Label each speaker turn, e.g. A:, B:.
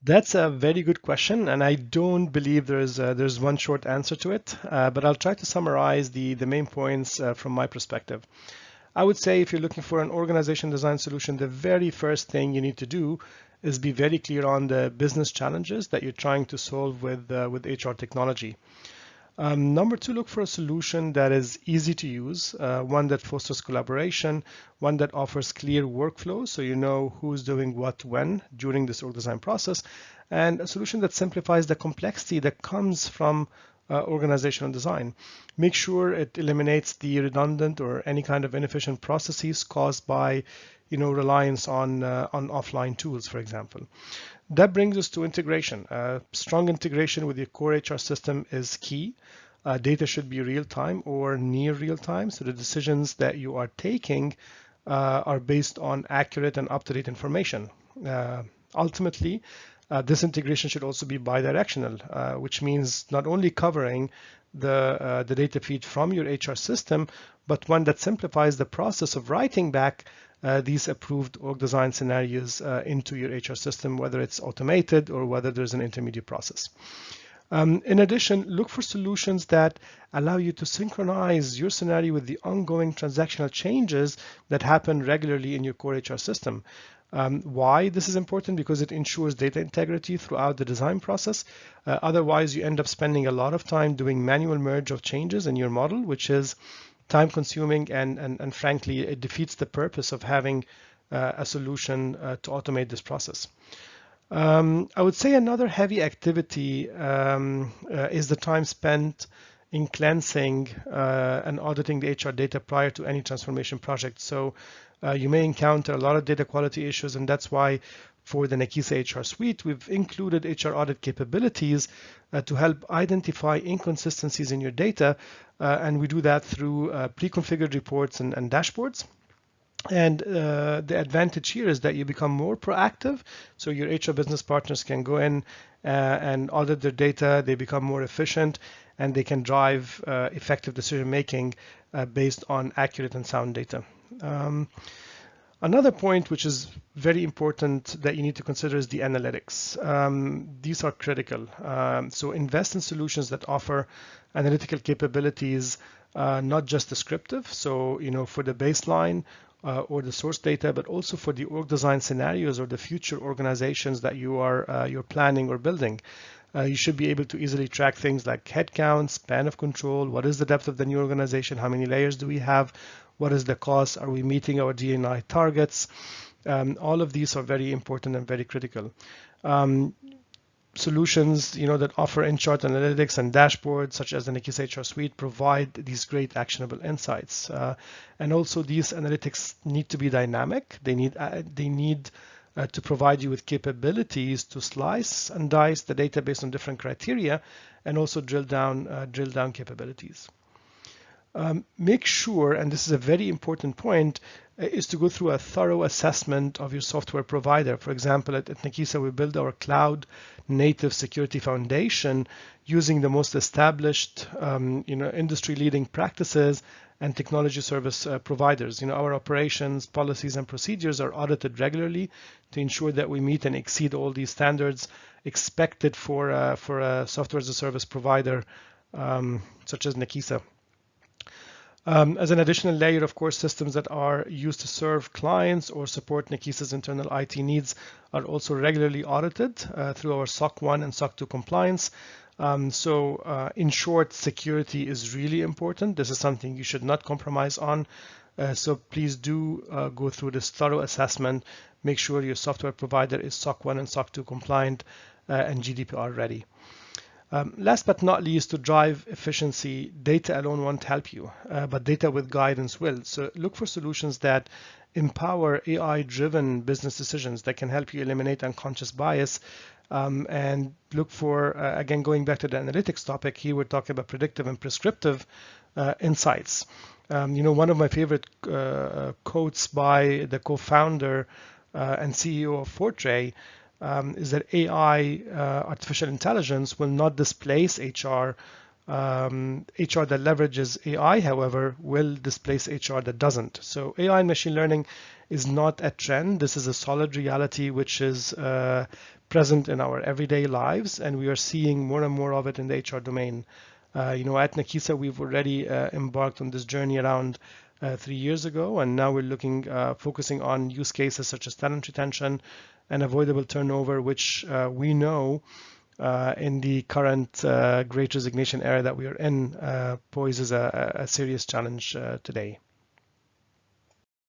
A: That's a very good question, and I don't believe there's one short answer to it. But I'll try to summarize the main points from my perspective. I would say if you're looking for an organization design solution, the very first thing you need to do is be very clear on the business challenges that you're trying to solve with HR technology. Number two, look for a solution that is easy to use, one that fosters collaboration, one that offers clear workflows so you know who's doing what when during this org design process, and a solution that simplifies the complexity that comes from organizational design. Make sure it eliminates the redundant or any kind of inefficient processes caused by reliance on offline tools, for example. That brings us to integration. Strong integration with your core HR system is key. Data should be real time or near real time, so the decisions that you are taking are based on accurate and up to date information. Ultimately, this integration should also be bidirectional, which means not only covering the data feed from your HR system, but one that simplifies the process of writing back these approved org design scenarios into your HR system, whether it's automated or whether there's an intermediate process. In addition, look for solutions that allow you to synchronize your scenario with the ongoing transactional changes that happen regularly in your core HR system. Why this is important? Because it ensures data integrity throughout the design process. Otherwise, you end up spending a lot of time doing manual merge of changes in your model, which is time consuming and frankly, it defeats the purpose of having a solution to automate this process. I would say another heavy activity is the time spent in cleansing and auditing the HR data prior to any transformation project. So you may encounter a lot of data quality issues, and that's why for the Nakisa HR suite, we've included HR audit capabilities to help identify inconsistencies in your data. And we do that through pre-configured reports and dashboards. And the advantage here is that you become more proactive. So your HR business partners can go in and audit their data. They become more efficient and they can drive effective decision making based on accurate and sound data. Another point which is very important that you need to consider is the analytics. These are critical. So invest in solutions that offer analytical capabilities, not just descriptive. So, for the baseline or the source data, but also for the org design scenarios or the future organizations that you're planning or building. You should be able to easily track things like headcount, span of control, what is the depth of the new organization, how many layers do we have, what is the cost, are we meeting our D&I targets? All of these are very important and very critical. Solutions that offer in-chart analytics and dashboards such as the Nakisa HR suite provide these great actionable insights. And also these analytics need to be dynamic. They need to provide you with capabilities to slice and dice the data based on different criteria and also drill down capabilities. Make sure, and this is a very important point, is to go through a thorough assessment of your software provider. For example, at Nakisa, we build our cloud native security foundation using the most established, industry-leading practices and technology service providers. Our operations, policies, and procedures are audited regularly to ensure that we meet and exceed all these standards expected for a software as a service provider such as Nakisa. As an additional layer, of course, systems that are used to serve clients or support Nakisa's internal IT needs are also regularly audited through our SOC 1 and SOC 2 compliance. In short, security is really important. This is something you should not compromise on. So please do go through this thorough assessment. Make sure your software provider is SOC 1 and SOC 2 compliant and GDPR ready. Last but not least, to drive efficiency, data alone won't help you, but data with guidance will. So look for solutions that empower AI-driven business decisions that can help you eliminate unconscious bias. And look for, again, going back to the analytics topic, here we're talking about predictive and prescriptive insights. One of my favorite quotes by the co-founder and CEO of Fortray is that AI, artificial intelligence, will not displace HR, HR that leverages AI, however, will displace HR that doesn't. So AI and machine learning is not a trend. This is a solid reality which is present in our everyday lives, and we are seeing more and more of it in the HR domain. At Nakisa, we've already embarked on this journey around 3 years ago, and now we're focusing on use cases such as talent retention and avoidable turnover, which we know in the current great resignation era that we are in poses a serious challenge today.